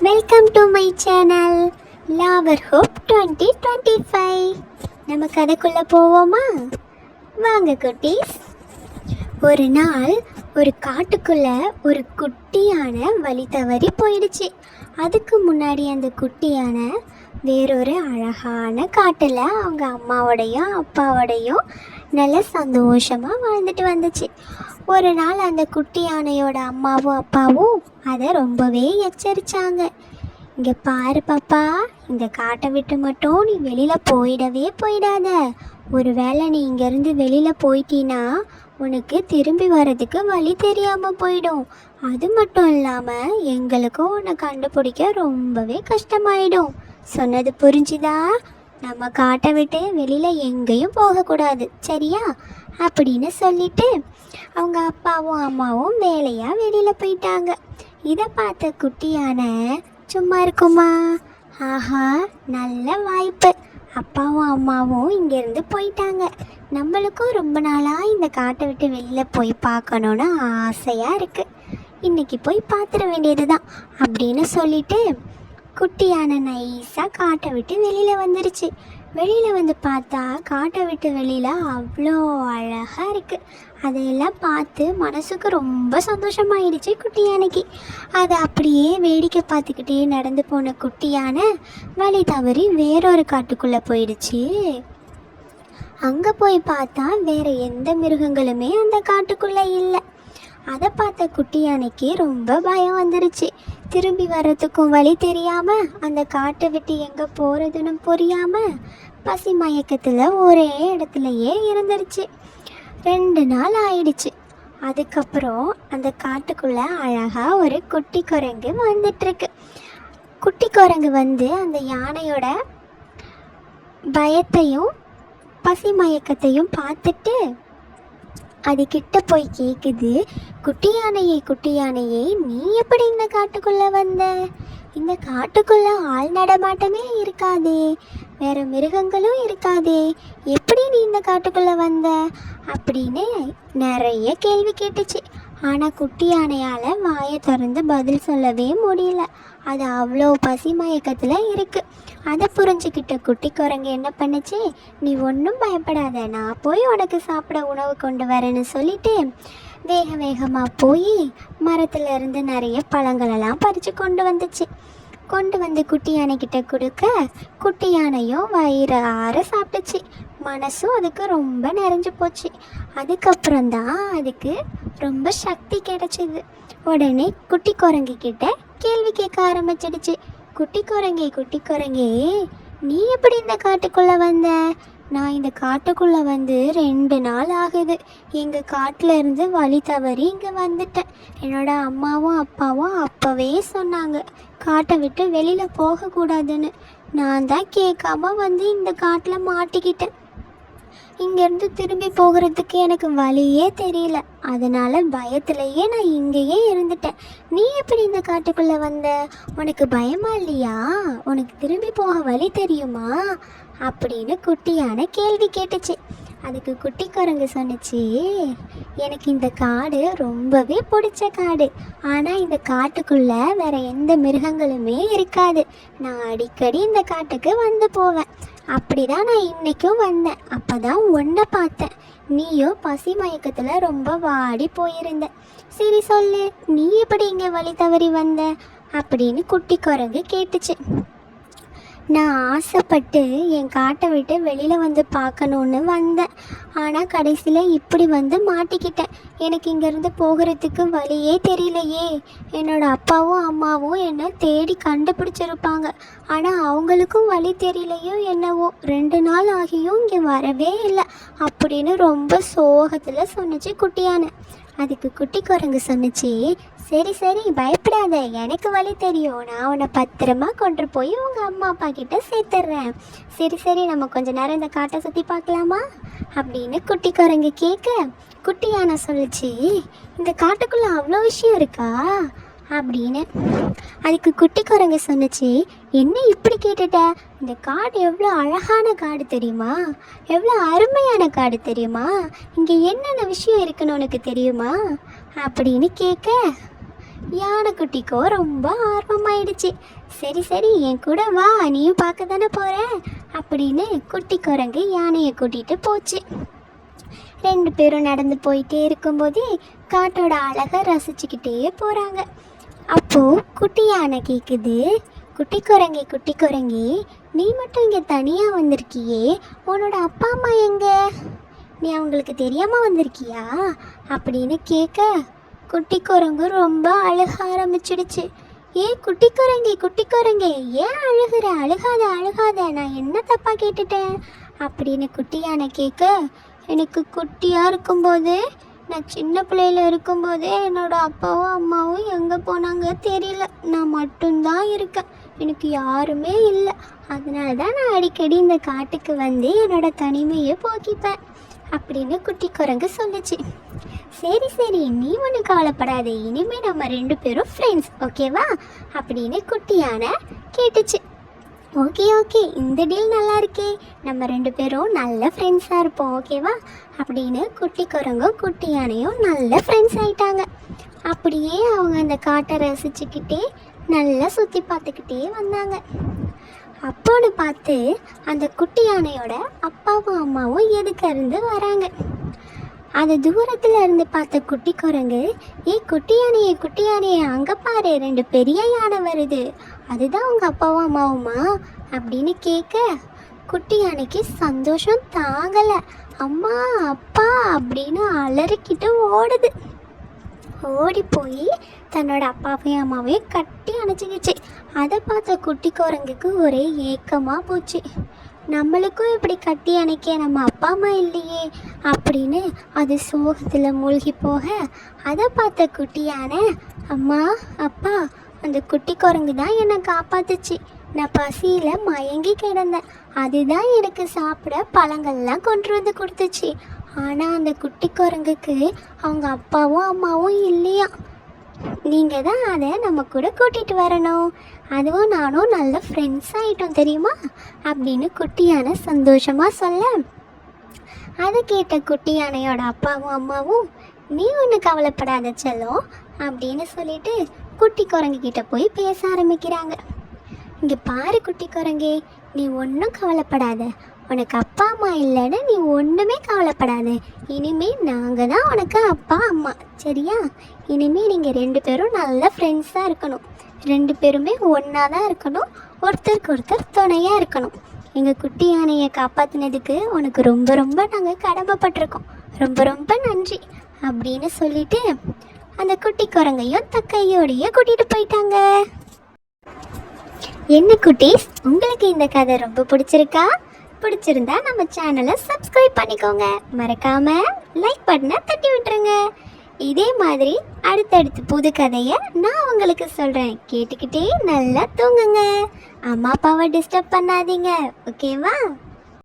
Welcome to my channel lover hope 2025. நம்ம கதைக்குள்ளே போவோமா? வாங்க குட்டீஸ். ஒரு நாள் ஒரு காட்டுக்குள்ள ஒரு குட்டியான வழி தவறி போயிடுச்சு. அதுக்கு முன்னாடி அந்த குட்டியான வேறொரு அழகான காட்டில் அவங்க அம்மாவோடையும் அப்பாவோடையும் நல்ல சந்தோஷமாக வாழ்ந்துட்டு வந்துச்சு. ஒரு நாள் அந்த குட்டி யானையோட அம்மாவும் அப்பாவும் அதை ரொம்பவே எச்சரித்தாங்க. இங்கே பாரு பாப்பா, இந்த காட்டை விட்டு மட்டும் நீ வெளியில் போயிடாத. ஒருவேளை நீ இங்கேருந்து வெளியில் போயிட்டீன்னா உனக்கு திரும்பி வர்றதுக்கு வழி தெரியாமல் போயிடும். அது மட்டும் இல்லாமல் எங்களுக்கும் உன்னை கண்டுபிடிக்க ரொம்பவே கஷ்டமாயிடும். சொன்னது புரிஞ்சுதா? நம்ம காட்டை விட்டு வெளியில் எங்கேயும் போகக்கூடாது, சரியா? அப்படின்னு சொல்லிட்டு அவங்க அப்பாவும் அம்மாவும் வேலையாக வெளியில் போயிட்டாங்க. இதை பார்த்த குட்டியான சும்மா இருக்குமா? ஆஹா, நல்ல வாய்ப்பு. அப்பாவும் அம்மாவும் இங்கேருந்து போயிட்டாங்க. நம்மளுக்கும் ரொம்ப நாளாக இந்த காட்டை விட்டு வெளியில் போய் பார்க்கணுன்னு ஆசையாக இருக்குது. இன்றைக்கி போய் பார்த்துட வேண்டியது தான் அப்படின்னு சொல்லிட்டு குட்டியான நைஸாக காட்டை விட்டு வெளியில் வந்துடுச்சு. வெளியில் வந்து பார்த்தா காட்டை விட்டு வெளியில் அவ்வளோ அழகாக இருக்குது. அதையெல்லாம் பார்த்து மனசுக்கு ரொம்ப சந்தோஷமாயிடுச்சு குட்டி யானைக்கு. அதை அப்படியே வேடிக்கை பார்த்துக்கிட்டே நடந்து போன குட்டி யானை வழி தவறி வேறொரு காட்டுக்குள்ளே போயிடுச்சு. அங்கே போய் பார்த்தா வேறு எந்த மிருகங்களுமே அந்த காட்டுக்குள்ளே இல்லை. அதை பார்த்த குட்டி யானைக்கு ரொம்ப பயம் வந்துருச்சு. திரும்பி வர்றதுக்கும் வழி தெரியாமல் அந்த காட்டை விட்டு எங்கே போகிறதுன்னு புரியாமல் பசி மயக்கத்தில் ஒரே இடத்துலையே இருந்துருச்சு. 2 நாள் ஆயிடுச்சு. அதுக்கப்புறம் அந்த காட்டுக்குள்ளே அழகாக ஒரு குட்டி குரங்கு வந்துட்டுருக்கு. குட்டி குரங்கு வந்து அந்த யானையோட பயத்தையும் பசி மயக்கத்தையும் பார்த்துட்டு அது கிட்ட போய் கேட்குது, குட்டி யானையே, நீ எப்படி இந்த காட்டுக்குள்ளே வந்த? இந்த காட்டுக்குள்ளே ஆள் நடமாட்டமே இருக்காதே, வேறு மிருகங்களும் இருக்காதே, எப்படி நீ இந்த காட்டுக்குள்ளே வந்த? அப்படின்னு நிறைய கேள்வி கேட்டுச்சு. ஆனால் குட்டி யானையால் வாயை திறந்து பதில் சொல்லவே முடியல. அது அவ்வளோ பசி மயக்கத்தில் இருக்குது. அதை புரிஞ்சுக்கிட்ட குட்டி குரங்கு என்ன பண்ணுச்சு, நீ ஒன்றும் பயப்படாத, நான் போய் உனக்கு சாப்பிட உணவு கொண்டு வரேன்னு சொல்லிட்டு வேகமாக போய் மரத்தில் இருந்து நிறைய பழங்களெல்லாம் பறித்து கொண்டு வந்துச்சு. கொண்டு வந்து குட்டி யானைக்கிட்ட கொடுக்க குட்டி யானையும் வயிறார சாப்பிட்டுச்சு. மனசும் அதுக்கு ரொம்ப நிறைஞ்சு போச்சு. அதுக்கப்புறம்தான் அதுக்கு ரொம்ப சக்தி கிடைச்சிது. உடனே குட்டி குரங்கு கிட்ட கேள்வி கேட்க ஆரம்பிச்சிடுச்சு. குட்டி குரங்கே, நீ எப்படி இந்த காட்டுக்குள்ளே வந்த? நான் இந்த காட்டுக்குள்ளே வந்து 2 நாள் ஆகுது. எங்கள் காட்டில் இருந்து வழி தவறி இங்கே வந்துட்டேன். என்னோட அம்மாவும் அப்பாவும் அப்போவே சொன்னாங்க காட்டை விட்டு வெளியில் போகக்கூடாதுன்னு. நான் தான் கேட்காம வந்து இந்த காட்டில் மாட்டிக்கிட்டேன். இங்கேருந்து திரும்பி போகிறதுக்கு எனக்கு வழியே தெரியல. அதனால் பயத்திலேயே நான் இங்கேயே இருந்துட்டேன். நீ எப்படி இந்த காட்டுக்குள்ளே வந்த? உனக்கு பயமா இல்லையா? உனக்கு திரும்பி போக வழி தெரியுமா? அப்படின்னு குட்டியான கேள்வி கேட்டுச்சு. அதுக்கு குட்டி குரங்கு சொன்னிச்சு, எனக்கு இந்த காடு ரொம்பவே பிடிச்ச காடு. ஆனால் இந்த காட்டுக்குள்ளே வேறு எந்த மிருகங்களுமே இருக்காது. நான் அடிக்கடி இந்த காட்டுக்கு வந்து போவேன். அப்படி தான் நான் இன்றைக்கும் வந்தேன். அப்போ தான் உன்னை பார்த்தேன். நீயோ பசி மயக்கத்தில் ரொம்ப வாடி போயிருந்த. சரி சொல்லு, நீ எப்படி இங்கே வழி தவறி வந்த? அப்படின்னு குட்டி குரங்கு கேட்டுச்சு. நான் ஆசைப்பட்டு என் காட்டை விட்டு வெளியில் வந்து பார்க்கணுன்னு வந்தேன். ஆனால் கடைசியில் இப்படி வந்து மாட்டிக்கிட்டேன். எனக்கு இங்கேருந்து போகிறதுக்கு வழியே தெரியலையே. என்னோடய அப்பாவும் அம்மாவும் என்னை தேடி கண்டுபிடிச்சிருப்பாங்க. ஆனால் அவங்களுக்கும் வழி தெரியலையோ என்னவோ. 2 நாள் ஆகியும் இங்கே வரவே இல்லை அப்படின்னு ரொம்ப சோகத்தில் சொன்னிச்சு குட்டியான. அதுக்கு குட்டி குரங்கு சொன்னிச்சு, சரி பயப்படாத, எனக்கு வழி தெரியும். நான் உன்னை பத்திரமா கொண்டு போய் உங்கள் அம்மா அப்பா கிட்ட சேர்த்துட்றேன். சரி நம்ம கொஞ்ச நேரம் இந்த காட்டை சுற்றி பார்க்கலாமா அப்படின்னு குட்டி குரங்கு கேட்க குட்டி யானை சொல்லிச்சு, இந்த காட்டுக்குள்ளே அவ்வளோ விஷயம் இருக்கா அப்படின்னு. அதுக்கு குட்டி குரங்கு சொன்னிச்சு, என்ன இப்படி கேட்டுட்ட? இந்த காடு எவ்வளோ அழகான காடு தெரியுமா? எவ்வளோ அருமையான காடு தெரியுமா? இங்கே என்னென்ன விஷயம் இருக்குன்னு உனக்கு தெரியுமா அப்படின்னு கேட்க யானைக்குட்டிக்கோ ரொம்ப ஆர்வமாயிடுச்சு. சரி சரி என் கூட வா, நீயும் பார்க்க தானே போற அப்படின்னு குட்டி குரங்கு யானையை கூட்டிட்டு போச்சு. 2 பேரும் நடந்து போயிட்டே இருக்கும்போதே காட்டோட அழகை ரசிச்சுக்கிட்டே போகிறாங்க. அப்போது குட்டி யானை கேட்குது, குட்டி குரங்கி நீ மட்டும் இங்கே தனியாக வந்திருக்கியே, உன்னோட அப்பா அம்மா எங்கே? நீ அவங்களுக்கு தெரியாமல் வந்திருக்கியா அப்படின்னு கேட்க குட்டி குரங்கு ரொம்ப அழுக ஆரம்பிச்சிடுச்சு. குட்டி குரங்கே ஏன் அழுகாத, நான் என்ன தப்பாக கேட்டுட்டேன் அப்படின்னு குட்டி யானை கேட்க, எனக்கு குட்டியாக இருக்கும்போது, நான் சின்ன பிள்ளையில இருக்கும்போதே என்னோடய அப்பாவும் அம்மாவும் எங்கே போனாங்க தெரியல, நான் மட்டும்தான் இருக்கேன், எனக்கு யாருமே இல்லை, அதனால தான் நான் அடிக்கடி இந்த காட்டுக்கு வந்து என்னோடய தனிமையை போக்கிப்பேன் அப்படின்னு குட்டி குரங்கு சொல்லுச்சு. சரி நீ ஒன்றும் கவலைப்படாத, இனிமேல் நம்ம 2 பேரும் ஃப்ரெண்ட்ஸ், ஓகேவா அப்படின்னு குட்டி யானை கேட்டுச்சு. ஓகே இந்த டீல் நல்லா இருக்கே, நம்ம 2 பேரும் நல்ல ஃப்ரெண்ட்ஸாக இருப்போம், ஓகேவா அப்படின்னு குட்டி குரங்கும் குட்டி யானையும் நல்ல ஃப்ரெண்ட்ஸ் ஆகிட்டாங்க. அப்படியே அவங்க அந்த காட்டை ரசிச்சுக்கிட்டே நல்லா சுற்றி பார்த்துக்கிட்டே வந்தாங்க. அப்போன்னு பார்த்து அந்த குட்டி யானையோட அப்பாவும் அம்மாவும் எதுக்கு இருந்து வராங்க. அது தூரத்தில் இருந்து பார்த்த குட்டி குரங்கு, குட்டி யானையே அங்கே பாரு, 2 பெரிய யானை வருது, அதுதான் உங்கள் அப்பாவும் அம்மாவுமா அப்படின்னு கேட்க குட்டி யானைக்கு சந்தோஷம் தாங்கலை. அம்மா அப்பா அப்படின்னு அலறிக்கிட்டு ஓடுது. ஓடி போய் தன்னோட அப்பாவையும் அம்மாவையும் கட்டி அணைச்சிக்கிச்சு. அதை பார்த்த குட்டி குரங்குக்கு ஒரே ஏக்கமாக போச்சு. நம்மளுக்கும் இப்படி கட்டி அணைக்க நம்ம அப்பா அம்மா இல்லையே அப்படின்னு அது சோகத்தில் மூழ்கி போக, அதை பார்த்த குட்டி யானை, அம்மா அப்பா, அந்த குட்டி குரங்கு தான் என்னை காப்பாத்துச்சு, நான் பசியில் மயங்கி கிடந்தேன், அதுதான் எனக்கு சாப்பிட பழங்கள்லாம் கொண்டு வந்து கொடுத்துச்சு, ஆனால் அந்த குட்டி குரங்குக்கு அவங்க அப்பாவும் அம்மாவும் இல்லையா, நீங்கள் தான் அதை நம்ம கூட கூட்டிகிட்டு வரணும், அதுவும் நானும் நல்ல ஃப்ரெண்ட்ஸ் ஆகிட்டோம் தெரியுமா அப்படின்னு குட்டி யானை சந்தோஷமாக சொல்ல, அதை கேட்ட குட்டி யானையோட அப்பாவும் அம்மாவும், நீ ஒன்று கவலைப்படாத செல்லம் அப்படின்னு சொல்லிட்டு குட்டி குரங்குகிட்ட போய் பேச ஆரம்பிக்கிறாங்க. இங்கே பாரு குட்டி குரங்கே, நீ ஒன்றும் கவலைப்படாத, உனக்கு அப்பா அம்மா இல்லைன்னு நீ ஒன்றுமே கவலைப்படாத, இனிமேல் நாங்கள் தான் உனக்கு அப்பா அம்மா, சரியா? இனிமேல் நீங்கள் 2 பேரும் நல்ல ஃப்ரெண்ட்ஸாக இருக்கணும், 2 பேருமே ஒன்றா தான் இருக்கணும், ஒருத்தருக்கு ஒருத்தர் துணையாக இருக்கணும். எங்கள் குட்டி யானையை காப்பாற்றினதுக்கு உனக்கு ரொம்ப ரொம்ப நாங்கள் கடமைப்பட்டிருக்கோம், ரொம்ப ரொம்ப நன்றி அப்படின்னு சொல்லிட்டு அந்த குட்டி குரங்கையும் தக்கையோடையே கூட்டிகிட்டு போயிட்டாங்க. என்ன குட்டீஸ், உங்களுக்கு இந்த கதை ரொம்ப பிடிச்சிருந்தா நம்ம சேனலை சப்ஸ்கிரைப் பண்ணிக்கோங்க, மறக்காம லைக் பட்டனை தட்டி விட்டுருங்க. இதே மாதிரி அடுத்தடுத்து புது கதையை நான் உங்களுக்கு சொல்கிறேன், கேட்டுக்கிட்டே நல்லா தூங்குங்க, அம்மா அப்பாவை டிஸ்டர்ப் பண்ணாதீங்க, ஓகேவா?